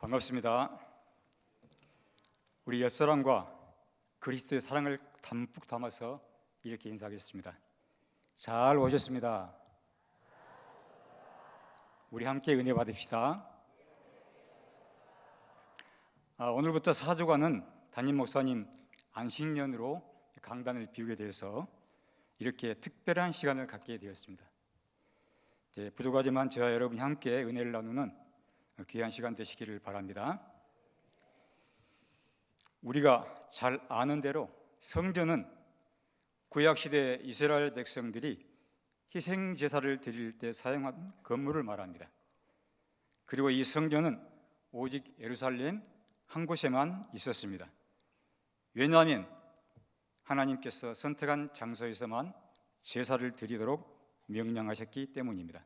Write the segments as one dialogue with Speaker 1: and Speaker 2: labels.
Speaker 1: 반갑습니다. 우리 옆사람과 그리스도의 사랑을 담뿍 담아서 이렇게 인사하겠습니다. 잘 오셨습니다. 우리 함께 은혜 받읍시다. 오늘부터 4주간은 담임 목사님 안식년으로 강단을 비우게 되어서 이렇게 특별한 시간을 갖게 되었습니다. 부족하지만 저와 여러분이 함께 은혜를 나누는 귀한 시간 되시기를 바랍니다. 우리가 잘 아는 대로 성전은 구약시대 이스라엘 백성들이 희생제사를 드릴 때 사용한 건물을 말합니다. 그리고 이 성전은 오직 예루살렘 한 곳에만 있었습니다. 왜냐하면 하나님께서 선택한 장소에서만 제사를 드리도록 명령하셨기 때문입니다.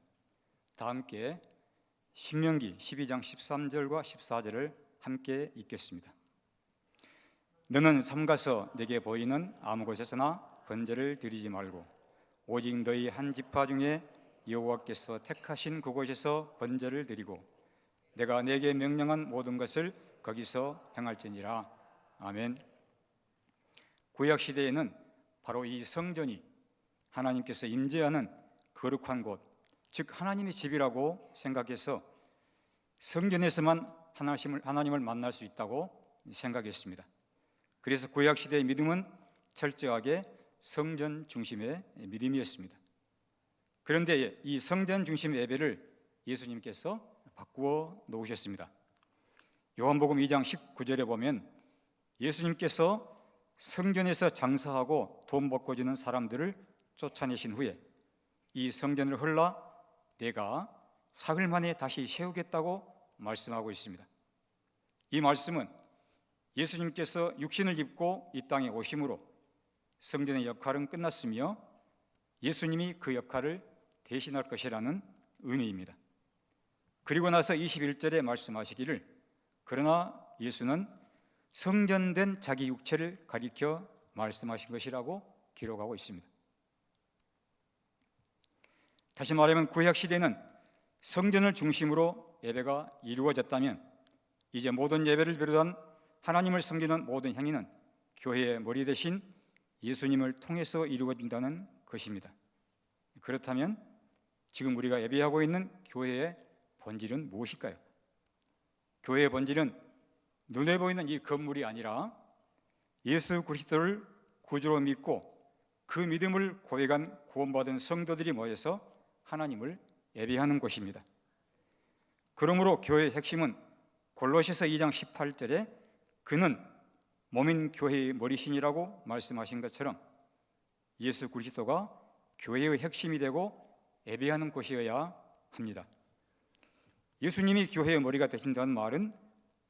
Speaker 1: 다 함께 신명기 12장 13절과 14절을 함께 읽겠습니다. 너는 삼가서 내게 보이는 아무 곳에서나 번제를 드리지 말고 오직 너희 한 지파 중에 여호와께서 택하신 그곳에서 번제를 드리고 내가 내게 명령한 모든 것을 거기서 행할지니라. 아멘. 구약 시대에는 바로 이 성전이 하나님께서 임재하는 거룩한 곳, 즉 하나님의 집이라고 생각해서 성전에서만 하나님을 만날 수 있다고 생각했습니다. 그래서 구약 시대의 믿음은 철저하게 성전 중심의 믿음이었습니다. 그런데 이 성전 중심 예배를 예수님께서 바꾸어 놓으셨습니다. 요한복음 2장 19절에 보면 예수님께서 성전에서 장사하고 돈 벌고 주는 사람들을 쫓아내신 후에 이 성전을 헐라 내가 사흘 만에 다시 세우겠다고 말씀하고 있습니다. 이 말씀은 예수님께서 육신을 입고 이 땅에 오심으로 성전의 역할은 끝났으며 예수님이 그 역할을 대신할 것이라는 의미입니다. 그리고 나서 21절에 말씀하시기를 그러나 예수는 성전된 자기 육체를 가리켜 말씀하신 것이라고 기록하고 있습니다. 다시 말하면 구약 시대는 성전을 중심으로 예배가 이루어졌다면 이제 모든 예배를 비롯한 하나님을 섬기는 모든 행위는 교회의 머리 대신 예수님을 통해서 이루어진다는 것입니다. 그렇다면 지금 우리가 예배하고 있는 교회의 본질은 무엇일까요? 교회의 본질은 눈에 보이는 이 건물이 아니라 예수 그리스도를 구주로 믿고 그 믿음을 고백한 구원받은 성도들이 모여서 하나님을 예배하는 곳입니다. 그러므로 교회의 핵심은 골로새서 2장 18절에 그는 몸인 교회의 머리신이라고 말씀하신 것처럼 예수 그리스도가 교회의 핵심이 되고 예배하는 곳이어야 합니다. 예수님이 교회의 머리가 되신다는 말은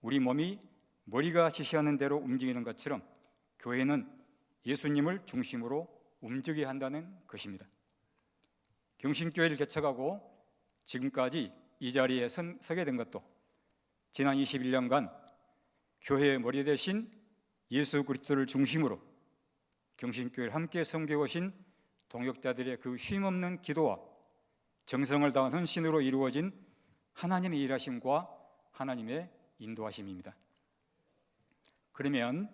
Speaker 1: 우리 몸이 머리가 지시하는 대로 움직이는 것처럼 교회는 예수님을 중심으로 움직여야 한다는 것입니다. 경신교회를 개척하고 지금까지 이 자리에 서게 된 것도 지난 21년간 교회의 머리 대신 예수 그리스도를 중심으로 경신교회를 함께 섬겨오신 동역자들의 그 쉼없는 기도와 정성을 다한 헌신으로 이루어진 하나님의 일하심과 하나님의 인도하심입니다. 그러면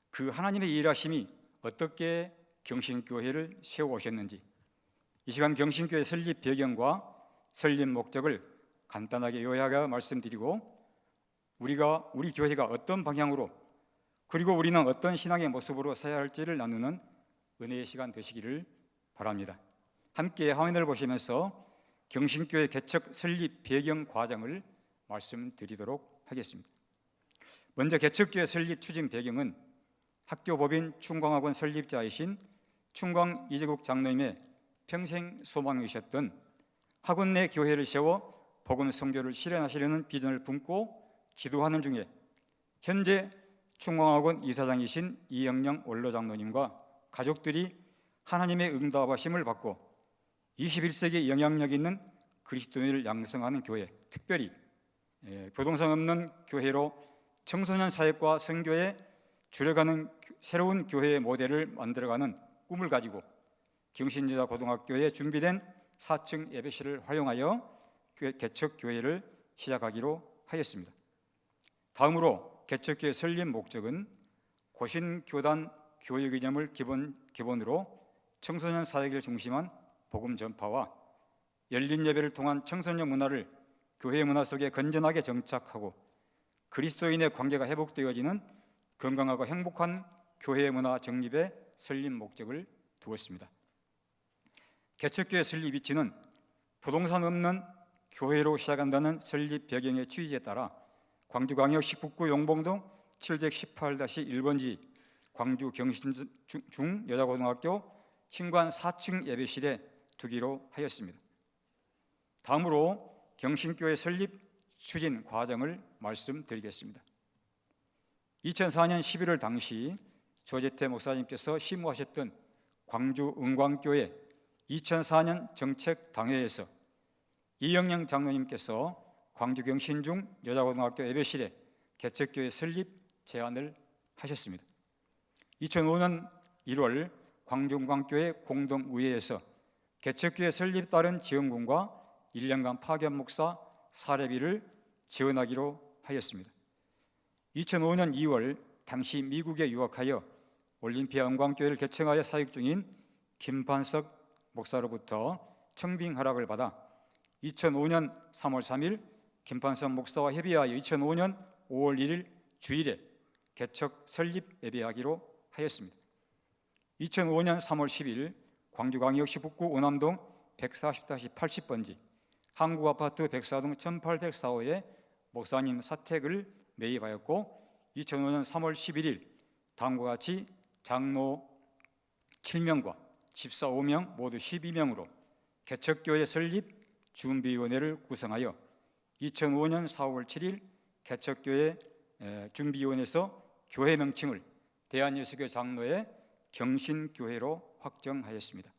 Speaker 1: 그 하나님의 일하심이 어떻게 경신교회를 세워오셨는지 이 시간 경신교회 설립 배경과 설립 목적을 간단하게 요약해 말씀드리고 우리 교회가 어떤 방향으로 그리고 우리는 어떤 신앙의 모습으로 서야 할지를 나누는 은혜의 시간 되시기를 바랍니다. 함께 화면을 보시면서 경신교회 개척 설립 배경 과정을 말씀드리도록 하겠습니다. 먼저 개척교회 설립 추진 배경은 학교법인 충광학원 설립자이신 충광 이재국 장로님의 평생 소망이셨던 학원 내 교회를 세워 복음 선교를 실현하시려는 비전을 품고 기도하는 중에 현재 충광학원 이사장이신 이영령 원로장로님과 가족들이 하나님의 응답하심을 받고 21세기 영향력 있는 그리스도인을 양성하는 교회, 특별히 교동성 없는 교회로 청소년 사역과 선교에 줄여가는 새로운 교회의 모델을 만들어가는 꿈을 가지고 경신여자 고등학교에 준비된 4층 예배실을 활용하여 개척 교회를 시작하기로 하였습니다. 다음으로 개척교회 설립 목적은 고신교단 교회 개념을 기본으로 청소년 사역을 중심한 복음 전파와 열린 예배를 통한 청소년 문화를 교회 문화 속에 건전하게 정착하고 그리스도인의 관계가 회복되어지는 건강하고 행복한 교회 문화 정립의 설립 목적을 두었습니다. 개척교회 설립 위치는 부동산 없는 교회로 시작한다는 설립 배경의 취지에 따라 광주광역시 북구 용봉동 718-1번지 광주 경신중 여자고등학교 신관 4층 예배실에 두기로 하였습니다. 다음으로 경신교회 설립 추진 과정을 말씀드리겠습니다. 2004년 11월 당시 조재태 목사님께서 심호하셨던 광주 은광교회 2004년 정책당회에서 이영영 장로님께서 광주 경신중 여자고등학교 예배실에 개척교회 설립 제안을 하셨습니다. 2005년 1월 광주 은광교회 공동의회에서 개척교회 설립 따른 지원금과 1년간 파견 목사 사례비를 지원하기로 하였습니다. 2005년 2월 당시 미국에 유학하여 올림피아 은광교회를 개척하여 사역 중인 김판석 목사로부터 청빙 허락을 받아 2005년 3월 3일 김판석 목사와 협의하여 2005년 5월 1일 주일에 개척 설립 예배하기로 하였습니다. 2005년 3월 10일 광주광역시 북구 오남동 140-80번지 한국아파트 104동 1804호에 목사님 사택을 매입하였고 2005년 3월 11일 다음과 같이 장로 7명과 집사 5명 모두 12명으로 개척교회 설립 준비위원회를 구성하여 2005년 4월 7일 개척교회 준비위원회에서 교회 명칭을 대한예수교 장로의 경신교회로 확정하였습니다.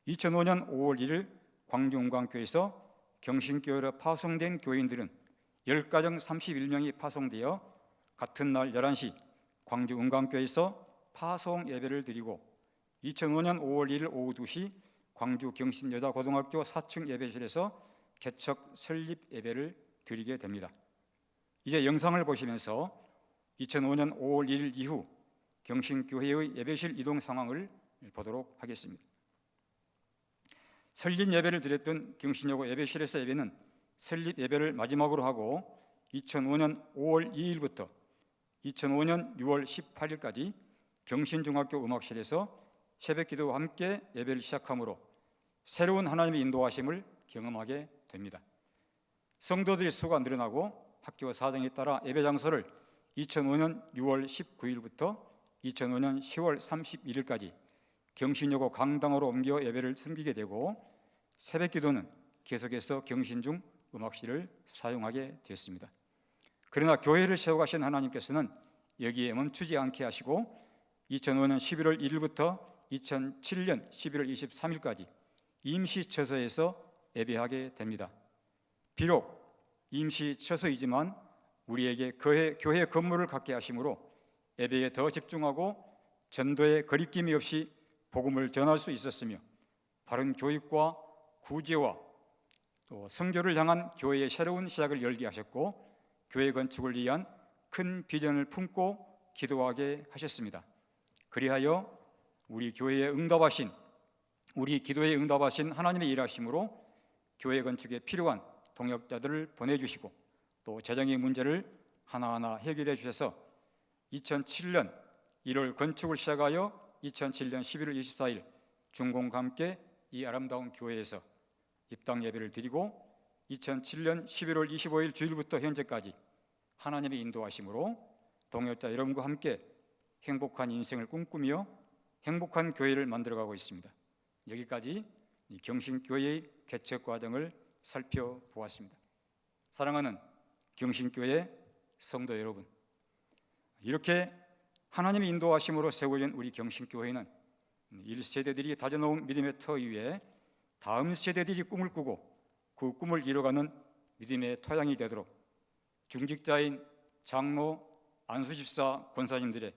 Speaker 1: 2005년 5월 1일 광주은광교회에서 경신교회로 파송된 교인들은 10가정 31명이 파송되어 같은 날 11시 광주은광교회에서 파송 예배를 드리고 2005년 5월 1일 오후 2시 광주 경신여자고등학교 4층 예배실에서 개척 설립 예배를 드리게 됩니다. 이제 영상을 보시면서 2005년 5월 1일 이후 경신교회의 예배실 이동 상황을 보도록 하겠습니다. 설립 예배를 드렸던 경신여고 예배실에서 예배는 설립 예배를 마지막으로 하고 2005년 5월 2일부터 2005년 6월 18일까지 경신중학교 음악실에서 새벽기도와 함께 예배를 시작하므로 새로운 하나님의 인도하심을 경험하게 됩니다. 성도들의 수가 늘어나고 학교 사정에 따라 예배 장소를 2005년 6월 19일부터 2005년 10월 31일까지 경신여고 강당으로 옮겨 예배를 섬기게 되고 새벽기도는 계속해서 경신중 음악실을 사용하게 됐습니다. 그러나 교회를 세워가신 하나님께서는 여기에 멈추지 않게 하시고 2005년 11월 1일부터 2007년 11월 23일까지 임시처소에서 예배하게 됩니다. 비록 임시처소이지만 우리에게 교회 건물을 갖게 하심으로 예배에 더 집중하고 전도에 거리낌이 없이 복음을 전할 수 있었으며 바른 교육과 구제와 또 선교를 향한 교회의 새로운 시작을 열게 하셨고 교회 건축을 위한 큰 비전을 품고 기도하게 하셨습니다. 그리하여 우리 기도에 응답하신 하나님의 일하심으로 교회 건축에 필요한 동역자들을 보내주시고 또 재정의 문제를 하나하나 해결해 주셔서 2007년 1월 건축을 시작하여 2007년 11월 24일 준공과 함께 이 아름다운 교회에서 입당 예배를 드리고 2007년 11월 25일 주일부터 현재까지 하나님의 인도하심으로 동역자 여러분과 함께 행복한 인생을 꿈꾸며 행복한 교회를 만들어가고 있습니다. 여기까지 경신교회의 개척 과정을 살펴보았습니다. 사랑하는 경신교회 성도 여러분, 이렇게 하나님의 인도하심으로 세워진 우리 경신교회는 1세대들이 다져놓은 믿음의 터 위에 다음 세대들이 꿈을 꾸고 그 꿈을 이뤄가는 믿음의 토양이 되도록 중직자인 장로, 안수집사, 권사님들의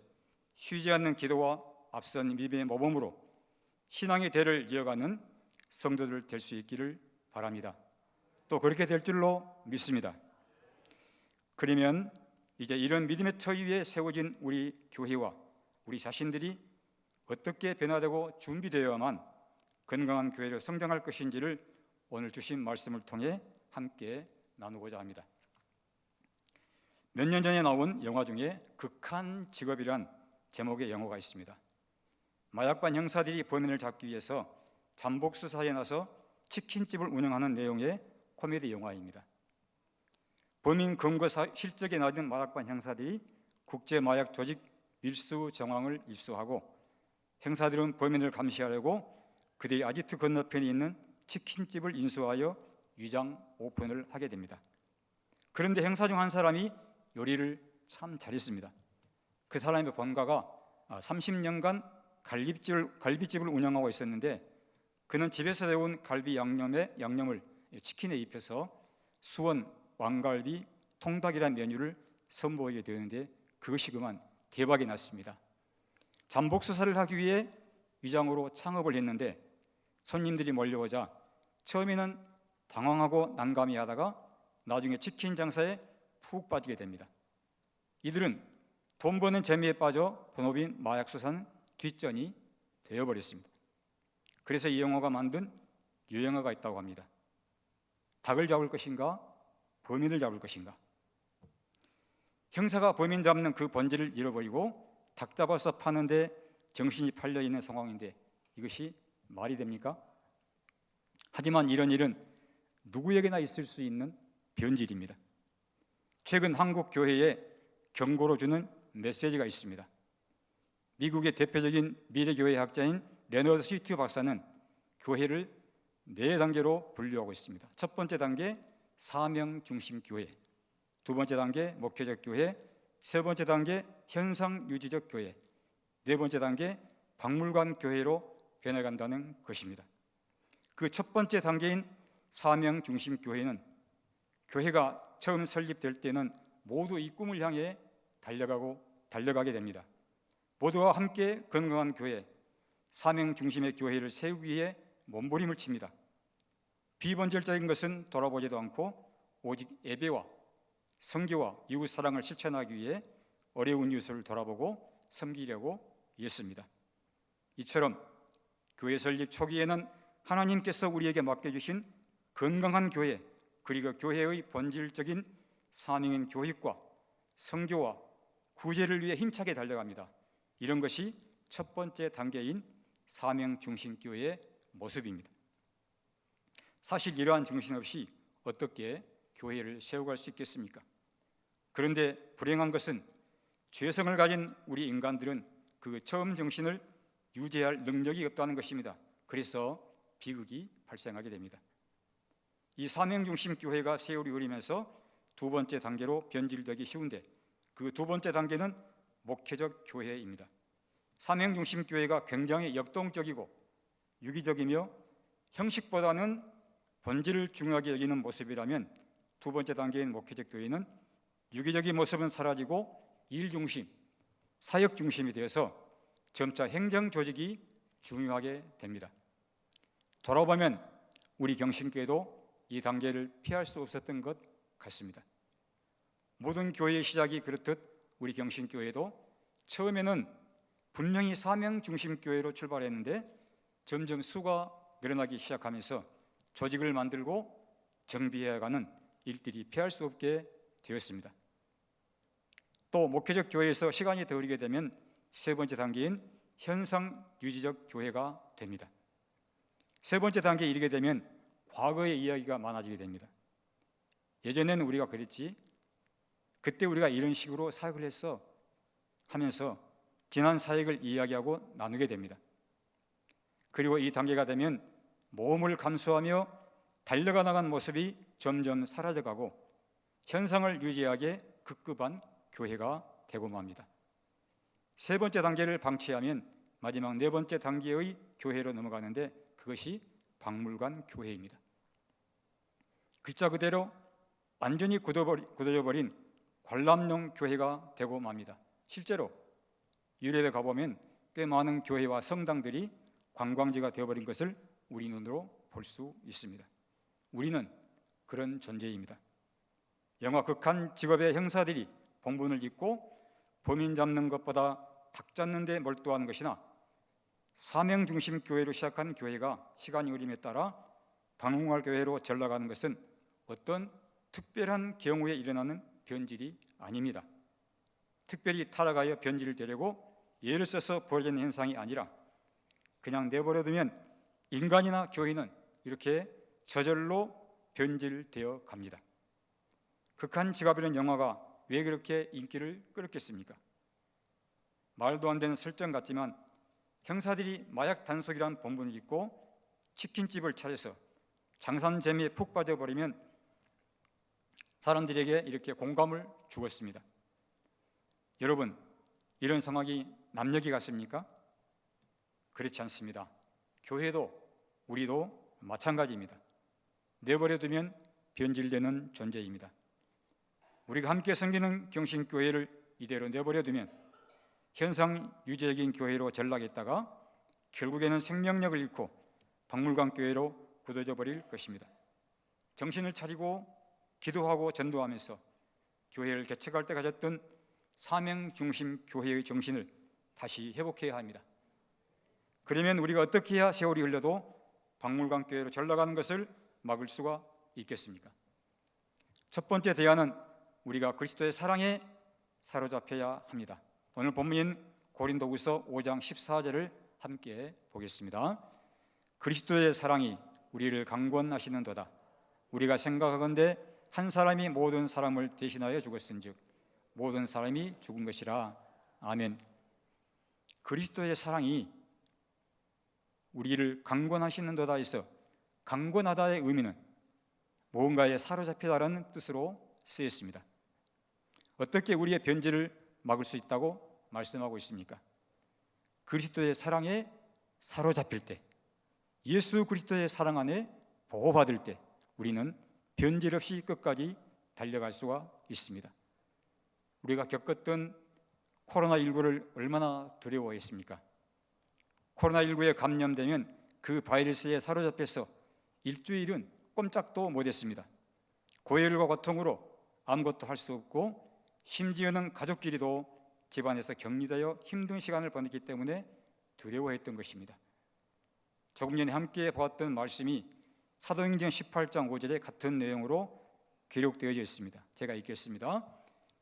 Speaker 1: 쉬지 않는 기도와 앞선 믿음의 모범으로 신앙의 대를 이어가는 성도들 될 수 있기를 바랍니다. 또 그렇게 될 줄로 믿습니다. 그러면 이제 이런 믿음의 터 위에 세워진 우리 교회와 우리 자신들이 어떻게 변화되고 준비되어야만 건강한 교회로 성장할 것인지를 오늘 주신 말씀을 통해 함께 나누고자 합니다. 몇 년 전에 나온 영화 중에 극한 직업이란 제목의 영화가 있습니다. 마약반 형사들이 범인을 잡기 위해서 잠복 수사에 나서 치킨집을 운영하는 내용의 코미디 영화입니다. 범인 검거 실적에 나든 마약반 형사들이 국제 마약 조직 밀수 정황을 입수하고 형사들은 범인을 감시하려고 그들이 아지트 건너편에 있는 치킨집을 인수하여 위장 오픈을 하게 됩니다. 그런데 형사 중 한 사람이 요리를 참 잘했습니다. 그 사람의 본가가 30년간 갈비집을 운영하고 있었는데 그는 집에서 배운 갈비 양념을 치킨에 입혀서 수원 왕갈비 통닭이라는 메뉴를 선보이게 되는데 그것이 그만 대박이 났습니다. 잠복 수사를 하기 위해 위장으로 창업을 했는데 손님들이 몰려오자 처음에는 당황하고 난감해하다가 나중에 치킨 장사에 푹 빠지게 됩니다. 이들은 돈 버는 재미에 빠져 본업인 마약 수사는 뒷전이 되어버렸습니다. 그래서 이 영화가 만든 유행어가 있다고 합니다. 닭을 잡을 것인가? 범인을 잡을 것인가? 형사가 범인 잡는 그 본질을 잃어버리고 닭 잡아서 파는데 정신이 팔려있는 상황인데 이것이 말이 됩니까? 하지만 이런 일은 누구에게나 있을 수 있는 변질입니다. 최근 한국 교회에 경고로 주는 메시지가 있습니다. 미국의 대표적인 미래교회 학자인 레너드 스위트 박사는 교회를 4단계로 분류하고 있습니다. 첫 번째 단계 사명 중심 교회, 두 번째 단계 목회적 교회, 세 번째 단계 현상 유지적 교회, 네 번째 단계 박물관 교회로 변해간다는 것입니다. 그 첫 번째 단계인 사명 중심 교회는 교회가 처음 설립될 때는 모두 이 꿈을 향해 달려가게 됩니다. 모두와 함께 건강한 교회, 사명 중심의 교회를 세우기 위해 몸부림을 칩니다. 비본질적인 것은 돌아보지도 않고 오직 예배와 선교와 이웃 사랑을 실천하기 위해 어려운 이웃을 돌아보고 섬기려고 했습니다. 이처럼 교회 설립 초기에는 하나님께서 우리에게 맡겨주신 건강한 교회, 그리고 교회의 본질적인 사명인 교육과 선교와 구제를 위해 힘차게 달려갑니다. 이런 것이 첫 번째 단계인 사명 중심 교회의 모습입니다. 사실 이러한 정신 없이 어떻게 교회를 세워갈 수 있겠습니까? 그런데 불행한 것은 죄성을 가진 우리 인간들은 그 처음 정신을 유지할 능력이 없다는 것입니다. 그래서 비극이 발생하게 됩니다. 이 사명 중심 교회가 세월이 흐르면서 두 번째 단계로 변질되기 쉬운데 그 두 번째 단계는 목회적 교회입니다. 사명 중심 교회가 굉장히 역동적이고 유기적이며 형식보다는 본질을 중요하게 여기는 모습이라면 두 번째 단계인 목회적 교회는 유기적인 모습은 사라지고 일 중심, 사역 중심이 되어서 점차 행정 조직이 중요하게 됩니다. 돌아보면 우리 경신교회도 이 단계를 피할 수 없었던 것 같습니다. 모든 교회의 시작이 그렇듯 우리 경신교회도 처음에는 분명히 사명 중심 교회로 출발했는데 점점 수가 늘어나기 시작하면서 조직을 만들고 정비해가는 일들이 피할 수 없게 되었습니다. 또 목회적 교회에서 시간이 더 흐르게 되면 세 번째 단계인 현상 유지적 교회가 됩니다. 세 번째 단계에 이르게 되면 과거의 이야기가 많아지게 됩니다. 예전에는 우리가 그랬지, 그때 우리가 이런 식으로 사역을 했어 하면서 지난 사역을 이야기하고 나누게 됩니다. 그리고 이 단계가 되면 모험을 감수하며 달려가 나간 모습이 점점 사라져가고 현상을 유지하게 급급한 교회가 되고 맙니다. 세 번째 단계를 방치하면 마지막 네 번째 단계의 교회로 넘어가는데 그것이 박물관 교회입니다. 글자 그대로 완전히 굳어져버린 관람용 교회가 되고 맙니다. 실제로 유럽에 가보면 꽤 많은 교회와 성당들이 관광지가 되어버린 것을 우리 눈으로 볼 수 있습니다. 우리는 그런 존재입니다. 영화 극한 직업의 형사들이 본분을 잊고 범인 잡는 것보다 닭 잡는 데 몰두하는 것이나 사명 중심 교회로 시작한 교회가 시간이 흐름에 따라 방황할 교회로 전락하는 것은 어떤 특별한 경우에 일어나는 변질이 아닙니다. 특별히 타락하여 변질을 되려고 예를 써서 벌어지는 현상이 아니라 그냥 내버려두면 인간이나 교회는 이렇게 저절로 변질되어 갑니다. 극한 직업이라는 영화가 왜 그렇게 인기를 끌었겠습니까? 말도 안 되는 설정 같지만 형사들이 마약 단속이란 본분을 잊고 치킨집을 차려서 장산재미에 푹 빠져버리면 사람들에게 이렇게 공감을 주었습니다. 여러분, 이런 상황이 남녀기 같습니까? 그렇지 않습니다. 교회도 우리도 마찬가지입니다. 내버려두면 변질되는 존재입니다. 우리가 함께 섬기는 경신교회를 이대로 내버려두면 현상 유지적인 교회로 전락했다가 결국에는 생명력을 잃고 박물관교회로 굳어져 버릴 것입니다. 정신을 차리고 기도하고 전도하면서 교회를 개척할 때 가졌던 사명 중심 교회의 정신을 다시 회복해야 합니다. 그러면 우리가 어떻게 해야 세월이 흘러도 박물관교회로 전락하는 것을 막을 수가 있겠습니까? 첫 번째 대안은 우리가 그리스도의 사랑에 사로잡혀야 합니다. 오늘 본문인 고린도후서 5장 14절을 함께 보겠습니다. 그리스도의 사랑이 우리를 강권하시는도다. 우리가 생각하건대 한 사람이 모든 사람을 대신하여 죽었은즉 모든 사람이 죽은 것이라. 아멘. 그리스도의 사랑이 우리를 강권하시는도다 해서 강권하다의 의미는 무언가에 사로잡히다라는 뜻으로 쓰였습니다. 어떻게 우리의 변질을 막을 수 있다고 말씀하고 있습니까? 그리스도의 사랑에 사로잡힐 때, 예수 그리스도의 사랑 안에 보호받을 때 우리는 변질 없이 끝까지 달려갈 수가 있습니다. 우리가 겪었던 코로나19를 얼마나 두려워했습니까? 코로나19에 감염되면 그 바이러스에 사로잡혀서 일주일은 꼼짝도 못했습니다. 고열과 고통으로 아무것도 할 수 없고 심지어는 가족끼리도 집안에서 격리되어 힘든 시간을 보냈기 때문에 두려워했던 것입니다. 조금 전에 함께 보았던 말씀이 사도행전 18장 5절에 같은 내용으로 기록되어져 있습니다. 제가 읽겠습니다.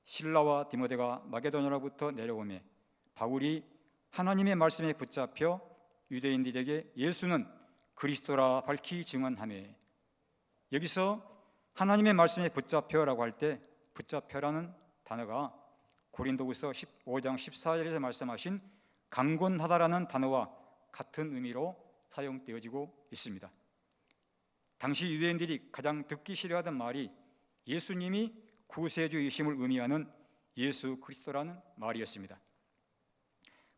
Speaker 1: 실라와 디모데가 마게도냐로부터 내려오매 바울이 하나님의 말씀에 붙잡혀 유대인들에게 예수는 그리스도라 밝히 증언하매, 여기서 하나님의 말씀에 붙잡혀라고 할 때 붙잡혀라는 단어가 고린도후서 15장 14절에서 말씀하신 강권하다라는 단어와 같은 의미로 사용되어지고 있습니다. 당시 유대인들이 가장 듣기 싫어하던 말이 예수님이 구세주이심을 의미하는 예수 그리스도라는 말이었습니다.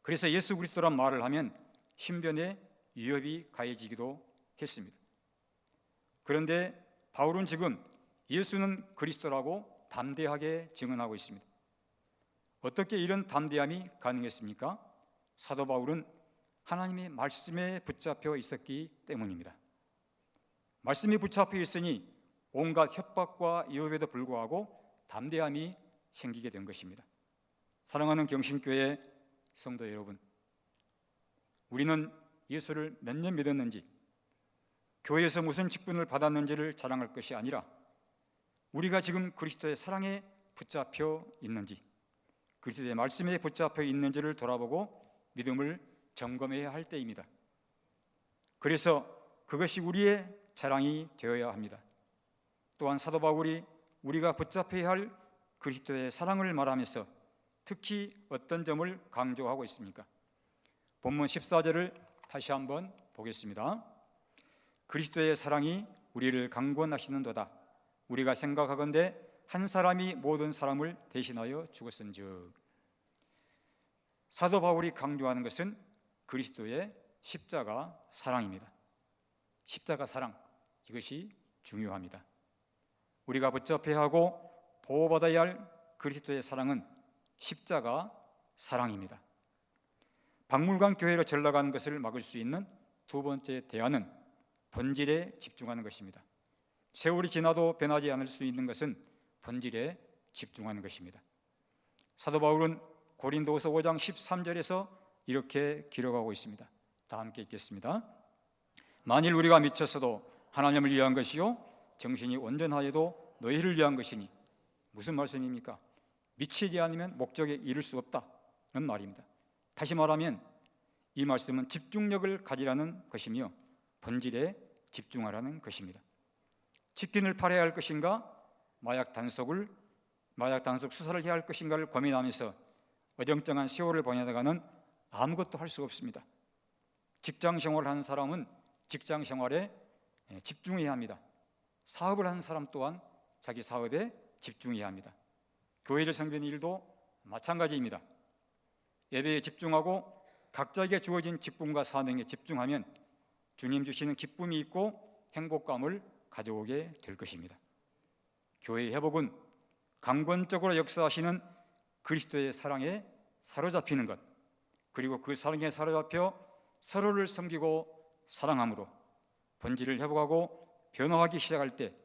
Speaker 1: 그래서 예수 그리스도란 말을 하면 신변에 위협이 가해지기도 했습니다. 그런데 바울은 지금 예수는 그리스도라고 담대하게 증언하고 있습니다. 어떻게 이런 담대함이 가능했습니까? 사도 바울은 하나님의 말씀에 붙잡혀 있었기 때문입니다. 말씀에 붙잡혀 있으니 온갖 협박과 위협에도 불구하고 담대함이 생기게 된 것입니다. 사랑하는 경신교회 성도 여러분, 우리는 예수를 몇 년 믿었는지, 교회에서 무슨 직분을 받았는지를 자랑할 것이 아니라 우리가 지금 그리스도의 사랑에 붙잡혀 있는지, 그리스도의 말씀에 붙잡혀 있는지를 돌아보고 믿음을 점검해야 할 때입니다. 그래서 그것이 우리의 자랑이 되어야 합니다. 또한 사도 바울이 우리가 붙잡혀야 할 그리스도의 사랑을 말하면서 특히 어떤 점을 강조하고 있습니까? 본문 14절을 다시 한번 보겠습니다. 그리스도의 사랑이 우리를 강권하시는도다. 우리가 생각하건대 한 사람이 모든 사람을 대신하여 죽었은즉. 사도 바울이 강조하는 것은 그리스도의 십자가 사랑입니다. 십자가 사랑, 이것이 중요합니다. 우리가 붙잡혀야 하고 보호받아야 할 그리스도의 사랑은 십자가 사랑입니다. 박물관 교회로 전락하는 것을 막을 수 있는 두 번째 대안은 본질에 집중하는 것입니다. 세월이 지나도 변하지 않을 수 있는 것은 본질에 집중하는 것입니다. 사도 바울은 고린도후서 5장 13절에서 이렇게 기록하고 있습니다. 다 함께 읽겠습니다. 만일 우리가 미쳤어도 하나님을 위한 것이요 정신이 온전하여도 너희를 위한 것이니. 무슨 말씀입니까? 미치지 않으면 목적에 이를 수 없다는 말입니다. 다시 말하면 이 말씀은 집중력을 가지라는 것이며 본질에 집중하라는 것입니다. 치킨을 팔아야 할 것인가, 마약 단속 수사를 해야 할 것인가를 고민하면서 어정쩡한 세월을 보내다가는 아무것도 할 수 없습니다. 직장 생활을 하는 사람은 직장 생활에 집중해야 합니다. 사업을 하는 사람 또한 자기 사업에 집중해야 합니다. 교회를 섬기는 일도 마찬가지입니다. 예배에 집중하고 각자에게 주어진 직분과 사명에 집중하면 주님 주시는 기쁨이 있고 행복감을 가져오게 될 것입니다. 교회의 회복은 강권적으로 역사하시는 그리스도의 사랑에 사로잡히는 것, 그리고 그 사랑에 사로잡혀 서로를 섬기고 사랑함으로 본질을 회복하고 변화하기 시작할 때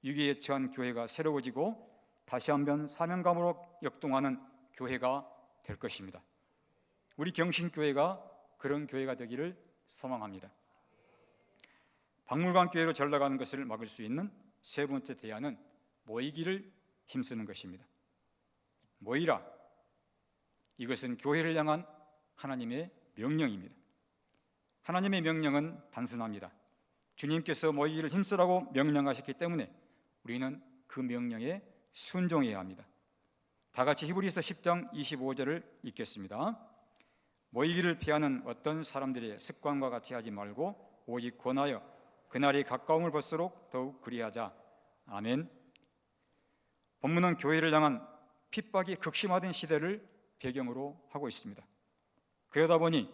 Speaker 1: 위기에 처한 교회가 새로워지고 다시 한번 사명감으로 역동하는 교회가 될 것입니다. 우리 경신교회가 그런 교회가 되기를 소망합니다. 박물관 교회로 전락하는 것을 막을 수 있는 세 번째 대안은 모이기를 힘쓰는 것입니다. 모이라. 이것은 교회를 향한 하나님의 명령입니다. 하나님의 명령은 단순합니다. 주님께서 모이기를 힘쓰라고 명령하셨기 때문에 우리는 그 명령에 순종해야 합니다. 다 같이 히브리서 10장 25절을 읽겠습니다. 모이기를 피하는 어떤 사람들의 습관과 같이 하지 말고 오직 권하여 그날이 가까움을 볼수록 더욱 그리하자. 아멘. 본문은 교회를 향한 핍박이 극심화된 시대를 배경으로 하고 있습니다. 그러다 보니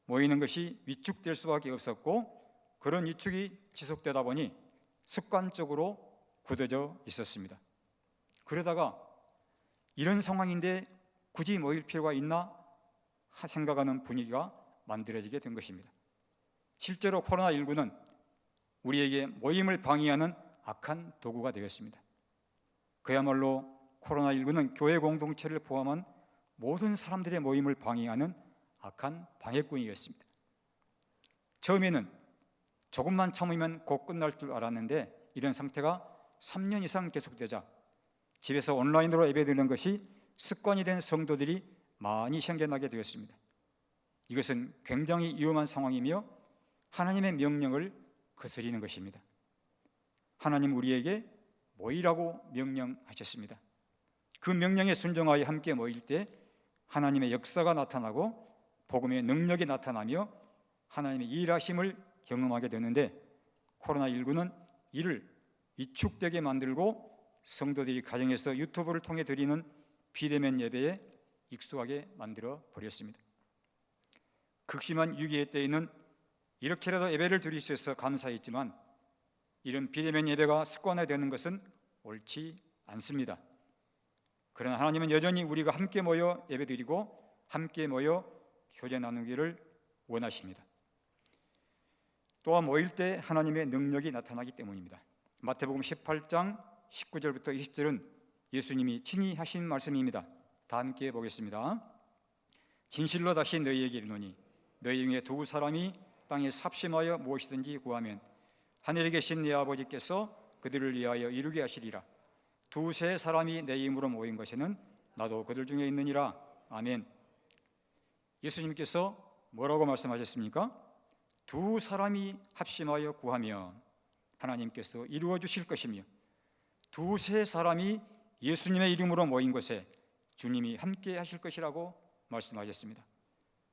Speaker 1: 모이는 것이 위축될 수밖에 없었고, 그런 위축이 지속되다 보니 습관적으로 굳어져 있었습니다. 그러다가 이런 상황인데 굳이 모일 필요가 있나 생각하는 분위기가 만들어지게 된 것입니다. 실제로 코로나19는 우리에게 모임을 방해하는 악한 도구가 되었습니다. 그야말로 코로나19는 교회 공동체를 포함한 모든 사람들의 모임을 방해하는 악한 방해꾼이었습니다. 처음에는 조금만 참으면 곧 끝날 줄 알았는데 이런 상태가 3년 이상 계속되자 집에서 온라인으로 예배드리는 것이 습관이 된 성도들이 많이 생겨나게 되었습니다. 이것은 굉장히 위험한 상황이며 하나님의 명령을 거스리는 것입니다. 하나님 우리에게 모이라고 명령하셨습니다. 그 명령에 순종하여 함께 모일 때 하나님의 역사가 나타나고 복음의 능력이 나타나며 하나님의 일하심을 경험하게 되는데, 코로나19는 이를 위축되게 만들고 성도들이 가정에서 유튜브를 통해 드리는 비대면 예배에 익숙하게 만들어 버렸습니다. 극심한 위기의 때에는 이렇게라도 예배를 드릴 수 있어 감사했지만 이런 비대면 예배가 습관화되는 것은 옳지 않습니다. 그러나 하나님은 여전히 우리가 함께 모여 예배드리고 함께 모여 교제 나누기를 원하십니다. 또한 모일 때 하나님의 능력이 나타나기 때문입니다. 마태복음 18장 19절부터 20절은 예수님이 친히 하신 말씀입니다. 다 함께 보겠습니다. 진실로 다시 너희에게 이르노니 너희 중에 두 사람이 땅에 삽심하여 무엇이든지 구하면 하늘에 계신 내 아버지께서 그들을 위하여 이루게 하시리라. 두세 사람이 내 이름으로 모인 것에는 나도 그들 중에 있느니라. 아멘. 예수님께서 뭐라고 말씀하셨습니까? 두 사람이 합심하여 구하면 하나님께서 이루어 주실 것이며 두세 사람이 예수님의 이름으로 모인 곳에 주님이 함께 하실 것이라고 말씀하셨습니다.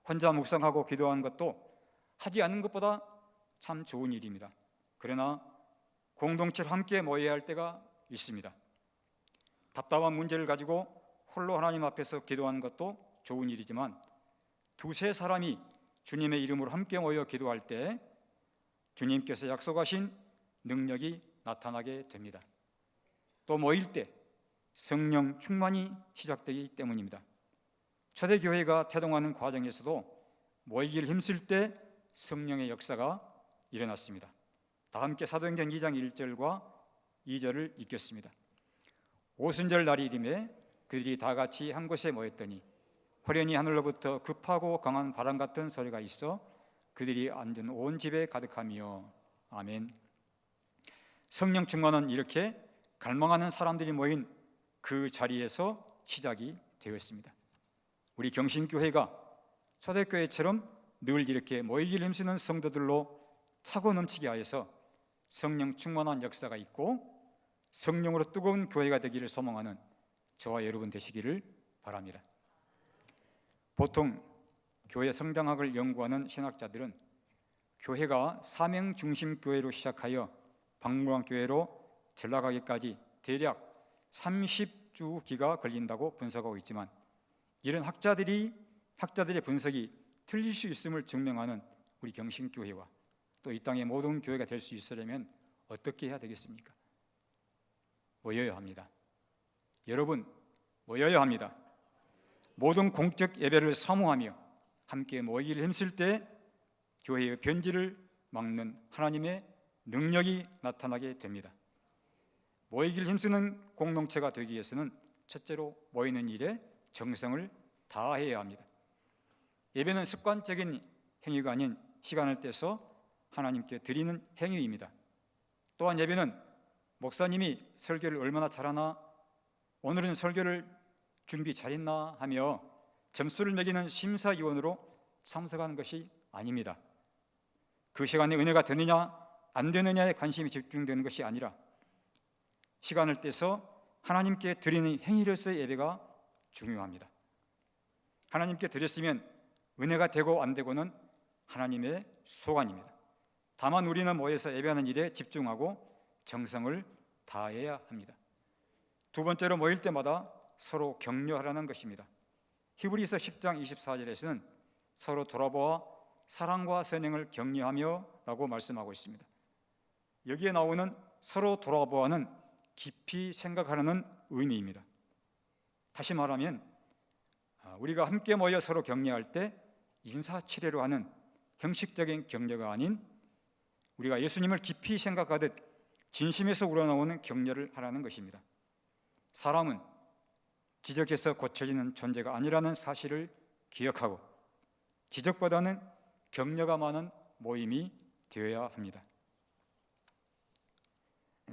Speaker 1: 혼자 묵상하고 기도하는 것도 하지 않는 것보다 참 좋은 일입니다. 그러나 공동체로 함께 모여야 할 때가 있습니다. 답답한 문제를 가지고 홀로 하나님 앞에서 기도하는 것도 좋은 일이지만 두세 사람이 주님의 이름으로 함께 모여 기도할 때 주님께서 약속하신 능력이 나타나게 됩니다. 또 모일 때 성령 충만이 시작되기 때문입니다. 초대교회가 태동하는 과정에서도 모이기를 힘쓸 때 성령의 역사가 일어났습니다. 다 함께 사도행전 2장 1절과 2절을 읽겠습니다. 오순절 날이 이름에 그들이 다 같이 한 곳에 모였더니 호련히 하늘로부터 급하고 강한 바람 같은 소리가 있어 그들이 앉은 온 집에 가득하며. 아멘. 성령 충만은 이렇게 갈망하는 사람들이 모인 그 자리에서 시작이 되었습니다. 우리 경신교회가 초대교회처럼 늘 이렇게 모이기를 힘쓰는 성도들로 차고 넘치게 하여서 성령 충만한 역사가 있고 성령으로 뜨거운 교회가 되기를 소망하는 저와 여러분 되시기를 바랍니다. 보통 교회 성장학을 연구하는 신학자들은 교회가 사명 중심 교회로 시작하여 박물관 교회로 전락하기까지 대략 30주기가 걸린다고 분석하고 있지만, 이런 학자들의 분석이 틀릴 수 있음을 증명하는 우리 경신교회와 또 이 땅의 모든 교회가 될 수 있으려면 어떻게 해야 되겠습니까? 모여야 합니다. 여러분, 모여야 합니다. 모든 공적 예배를 사모하며 함께 모이기를 힘쓸 때 교회의 변질을 막는 하나님의 능력이 나타나게 됩니다. 모이기를 힘쓰는 공동체가 되기 위해서는 첫째로 모이는 일에 정성을 다해야 합니다. 예배는 습관적인 행위가 아닌 시간을 떼서 하나님께 드리는 행위입니다. 또한 예배는 목사님이 설교를 얼마나 잘하나, 오늘은 설교를 준비 잘했나 하며 점수를 매기는 심사위원으로 참석하는 것이 아닙니다. 그 시간에 은혜가 되느냐 안 되느냐에 관심이 집중되는 것이 아니라 시간을 떼서 하나님께 드리는 행위로서의 예배가 중요합니다. 하나님께 드렸으면 은혜가 되고 안 되고는 하나님의 소관입니다. 다만 우리는 모여서 예배하는 일에 집중하고 정성을 다해야 합니다. 두 번째로 모일 때마다 서로 격려하라는 것입니다. 히브리서 10장 24절에서는 서로 돌아보아 사랑과 선행을 격려하며 라고 말씀하고 있습니다. 여기에 나오는 서로 돌아보아는 깊이 생각하라는 의미입니다. 다시 말하면 우리가 함께 모여 서로 격려할 때 인사치레로 하는 형식적인 격려가 아닌 우리가 예수님을 깊이 생각하듯 진심에서 우러나오는 격려를 하라는 것입니다. 사람은 지적해서 고쳐지는 존재가 아니라는 사실을 기억하고 지적보다는 격려가 많은 모임이 되어야 합니다.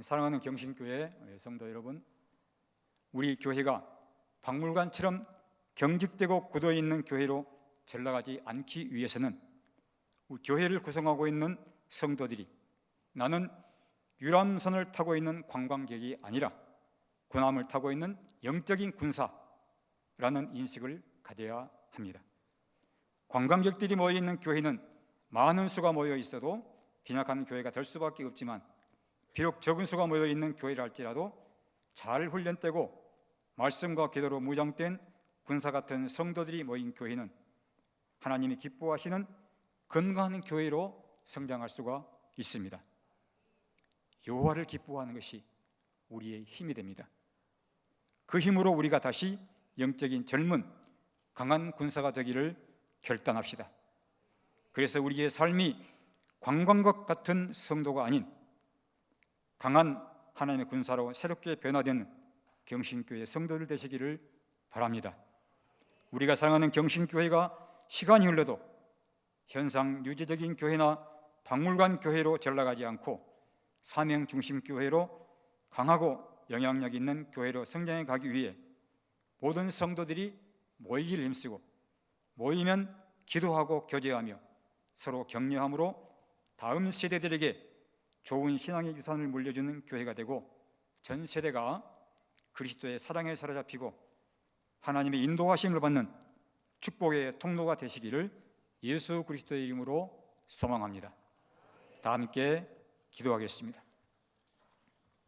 Speaker 1: 사랑하는 경신교회 성도 여러분, 우리 교회가 박물관처럼 경직되고 굳어있는 교회로 전락하지 않기 위해서는 우리 교회를 구성하고 있는 성도들이 나는 유람선을 타고 있는 관광객이 아니라 군함을 타고 있는 영적인 군사라는 인식을 가져야 합니다. 관광객들이 모여있는 교회는 많은 수가 모여 있어도 빈약한 교회가 될 수밖에 없지만, 비록 적은 수가 모여있는 교회라 할지라도 잘 훈련되고 말씀과 기도로 무장된 군사 같은 성도들이 모인 교회는 하나님이 기뻐하시는 건강한 교회로 성장할 수가 있습니다. 여호와를 기뻐하는 것이 우리의 힘이 됩니다. 그 힘으로 우리가 다시 영적인 젊은 강한 군사가 되기를 결단합시다. 그래서 우리의 삶이 관광객 같은 성도가 아닌 강한 하나님의 군사로 새롭게 변화된 경신교회 성도들 되시기를 바랍니다. 우리가 사랑하는 경신교회가 시간이 흘러도 현상 유지적인 교회나 박물관 교회로 전락하지 않고 사명 중심 교회로 강하고 영향력 있는 교회로 성장해 가기 위해 모든 성도들이 모이기를 힘쓰고 모이면 기도하고 교제하며 서로 격려함으로 다음 세대들에게 좋은 신앙의 유산을 물려주는 교회가 되고 전 세대가 그리스도의 사랑에 사로잡히고 하나님의 인도하심을 받는 축복의 통로가 되시기를 예수 그리스도의 이름으로 소망합니다. 다 함께 기도하겠습니다.